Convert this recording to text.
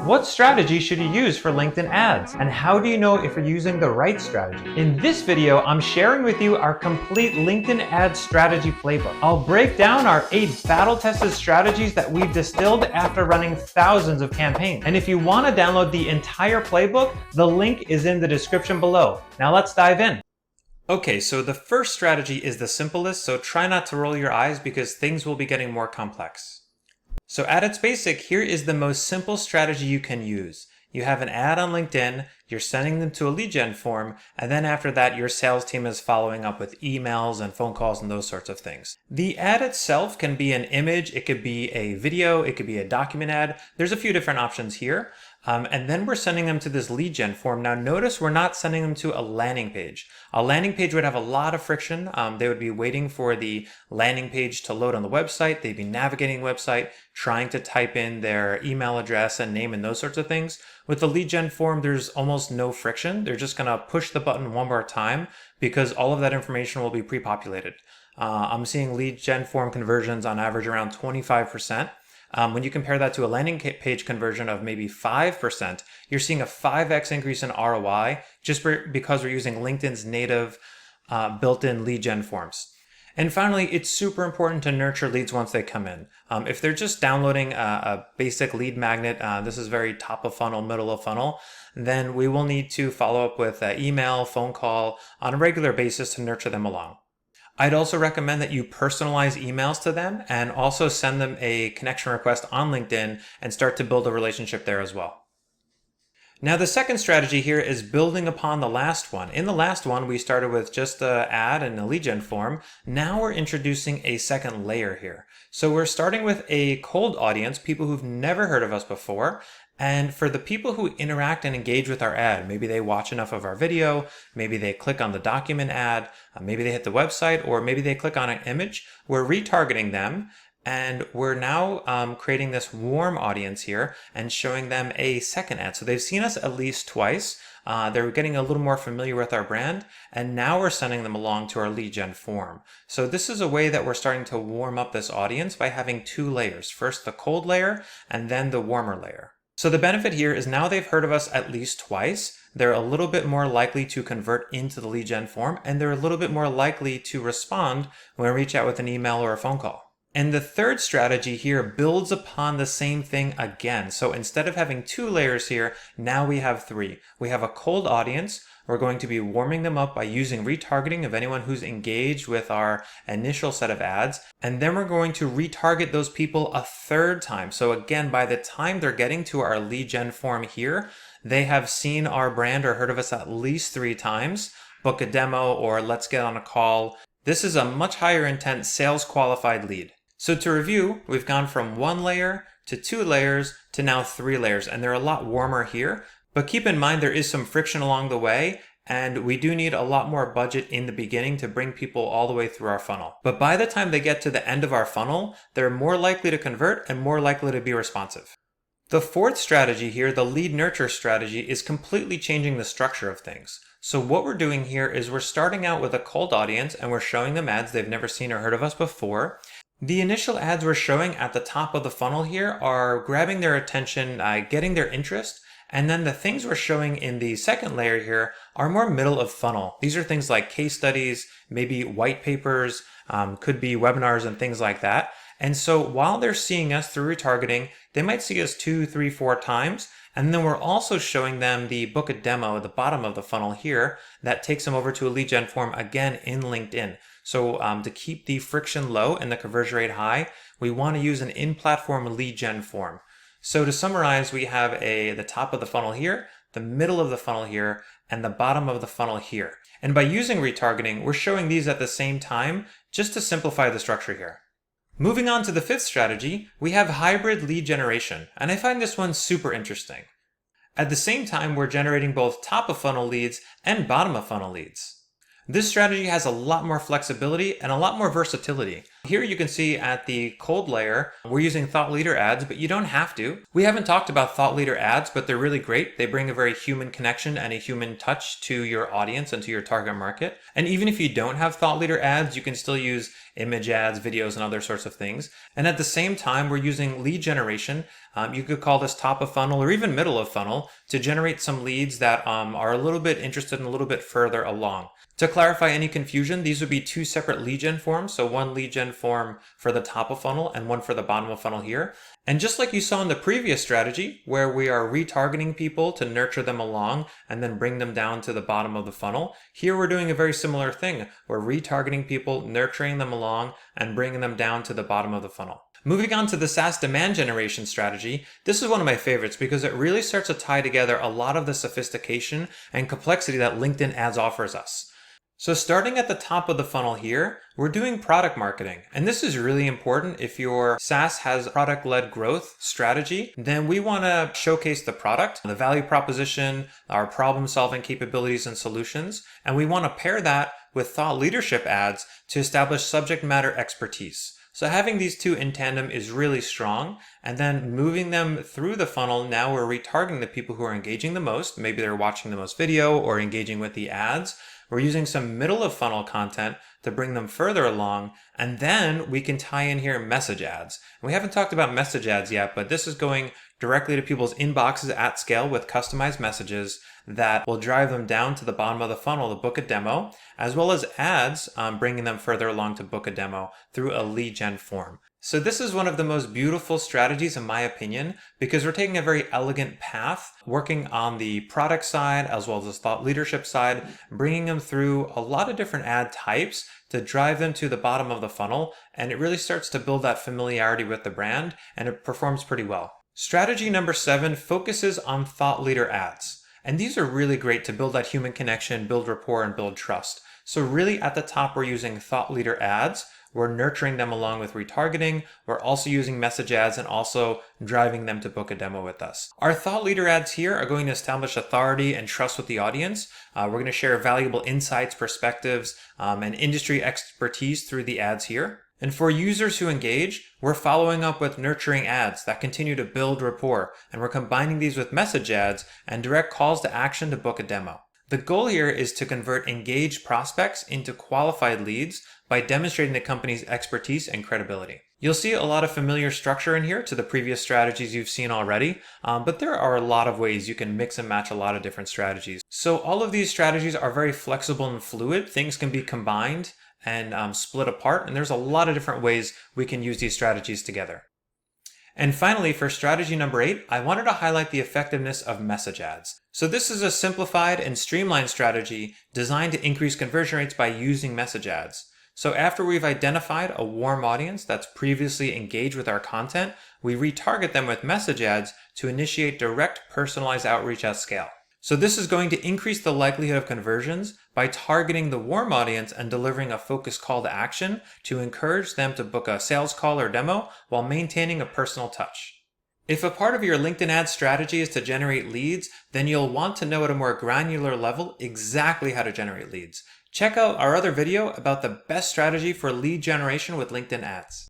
What strategy should you use for LinkedIn ads? And how do you know if you're using the right strategy? In this video, I'm sharing with you our complete LinkedIn ad strategy playbook. I'll break down our 8 battle-tested strategies that we've distilled after running thousands of campaigns. And if you want to download the entire playbook, the link is in the description below. Now let's dive in. Okay, so the first strategy is the simplest, so try not to roll your eyes because things will be getting more complex. So at its basic, here is the most simple strategy you can use. You have an ad on LinkedIn, you're sending them to a lead gen form, and then after that, your sales team is following up with emails and phone calls and those sorts of things. The ad itself can be an image, it could be a video, it could be a document ad. There's a few different options here. And then we're sending them to this lead gen form. Now notice we're not sending them to a landing page. A landing page would have a lot of friction. They would be waiting for the landing page to load on the website. They'd be navigating the website, trying to type in their email address and name and those sorts of things. With the lead gen form, there's almost no friction. They're just going to push the button one more time because all of that information will be pre-populated. I'm seeing lead gen form conversions on average around 25%. When you compare that to a landing page conversion of maybe 5%, you're seeing a 5x increase in ROI just because we're using LinkedIn's native built-in lead gen forms. And finally, it's super important to nurture leads once they come in. If they're just downloading a basic lead magnet, this is very top of funnel, middle of funnel, then we will need to follow up with email, phone call on a regular basis to nurture them along. I'd also recommend that you personalize emails to them and also send them a connection request on LinkedIn and start to build a relationship there as well. Now, the second strategy here is building upon the last one. In the last one, we started with just an ad and a lead gen form. Now we're introducing a second layer here. So we're starting with a cold audience, people who've never heard of us before. And for the people who interact and engage with our ad, maybe they watch enough of our video, maybe they click on the document ad, maybe they hit the website, or maybe they click on an image, we're retargeting them. And we're now creating this warm audience here and showing them a second ad. So they've seen us at least twice. They're getting a little more familiar with our brand. And now we're sending them along to our lead gen form. So this is a way that we're starting to warm up this audience by having 2 layers. First the cold layer and then the warmer layer. So the benefit here is now they've heard of us at least twice. They're a little bit more likely to convert into the lead gen form, and they're a little bit more likely to respond when we reach out with an email or a phone call. And the third strategy here builds upon the same thing again. So instead of having 2 layers here, now we have 3. We have a cold audience. We're going to be warming them up by using retargeting of anyone who's engaged with our initial set of ads. And then we're going to retarget those people a third time. So again, by the time they're getting to our lead gen form here, they have seen our brand or heard of us at least 3 times, book a demo or let's get on a call. This is a much higher intent sales qualified lead. So to review, we've gone from 1 layer to 2 layers to now 3 layers, and they're a lot warmer here. But keep in mind there is some friction along the way, and we do need a lot more budget in the beginning to bring people all the way through our funnel. But by the time they get to the end of our funnel, they're more likely to convert and more likely to be responsive. The fourth strategy here, the lead nurture strategy, is completely changing the structure of things. So what we're doing here is we're starting out with a cold audience and we're showing them ads they've never seen or heard of us before. The initial ads we're showing at the top of the funnel here are grabbing their attention, getting their interest. And then the things we're showing in the second layer here are more middle of funnel. These are things like case studies, maybe white papers, could be webinars and things like that. And so while they're seeing us through retargeting, they might see us 2, 3, 4 times. And then we're also showing them the book a demo at the bottom of the funnel here that takes them over to a lead gen form again in LinkedIn. So to keep the friction low and the conversion rate high, we want to use an in-platform lead gen form. So to summarize, we have the top of the funnel here, the middle of the funnel here, and the bottom of the funnel here. And by using retargeting, we're showing these at the same time just to simplify the structure here. Moving on to the fifth strategy, we have hybrid lead generation, and I find this one super interesting. At the same time, we're generating both top of funnel leads and bottom of funnel leads. This strategy has a lot more flexibility and a lot more versatility. Here you can see at the cold layer, we're using thought leader ads, but you don't have to. We haven't talked about thought leader ads, but they're really great. They bring a very human connection and a human touch to your audience and to your target market. And even if you don't have thought leader ads, you can still use image ads, videos, and other sorts of things. And at the same time, we're using lead generation. You could call this top of funnel or even middle of funnel to generate some leads that are a little bit interested and a little bit further along. To clarify any confusion, these would be two separate lead gen forms. So one lead gen form for the top of funnel and one for the bottom of funnel here. And just like you saw in the previous strategy, where we are retargeting people to nurture them along and then bring them down to the bottom of the funnel, here we're doing a very similar thing. We're retargeting people, nurturing them along, and bringing them down to the bottom of the funnel. Moving on to the SaaS demand generation strategy, this is one of my favorites because it really starts to tie together a lot of the sophistication and complexity that LinkedIn ads offers us. So starting at the top of the funnel here, we're doing product marketing. And this is really important. If your SaaS has product-led growth strategy, then we want to showcase the product, the value proposition, our problem-solving capabilities and solutions. And we want to pair that with thought leadership ads to establish subject matter expertise. So having these two in tandem is really strong, and then moving them through the funnel, now we're retargeting the people who are engaging the most. Maybe they're watching the most video or engaging with the ads. We're using some middle of funnel content to bring them further along, and then we can tie in here message ads. And we haven't talked about message ads yet, but this is going directly to people's inboxes at scale with customized messages that will drive them down to the bottom of the funnel to book a demo, as well as ads bringing them further along to book a demo through a lead gen form. So this is one of the most beautiful strategies in my opinion, because we're taking a very elegant path, working on the product side as well as the thought leadership side, bringing them through a lot of different ad types to drive them to the bottom of the funnel. And it really starts to build that familiarity with the brand, and it performs pretty well. Strategy number 7 focuses on thought leader ads. And these are really great to build that human connection, build rapport, and build trust. So really at the top, we're using thought leader ads. We're nurturing them along with retargeting. We're also using message ads and also driving them to book a demo with us. Our thought leader ads here are going to establish authority and trust with the audience. We're going to share valuable insights, perspectives, and industry expertise through the ads here. And for users who engage, we're following up with nurturing ads that continue to build rapport. And we're combining these with message ads and direct calls to action to book a demo. The goal here is to convert engaged prospects into qualified leads by demonstrating the company's expertise and credibility. You'll see a lot of familiar structure in here to the previous strategies you've seen already, but there are a lot of ways you can mix and match a lot of different strategies. So all of these strategies are very flexible and fluid. Things can be combined and split apart, and there's a lot of different ways we can use these strategies together. And finally, for strategy number 8, I wanted to highlight the effectiveness of message ads. So this is a simplified and streamlined strategy designed to increase conversion rates by using message ads. So after we've identified a warm audience that's previously engaged with our content, we retarget them with message ads to initiate direct personalized outreach at scale. So this is going to increase the likelihood of conversions by targeting the warm audience and delivering a focused call to action to encourage them to book a sales call or demo while maintaining a personal touch. If a part of your LinkedIn ad strategy is to generate leads, then you'll want to know at a more granular level exactly how to generate leads. Check out our other video about the best strategy for lead generation with LinkedIn ads.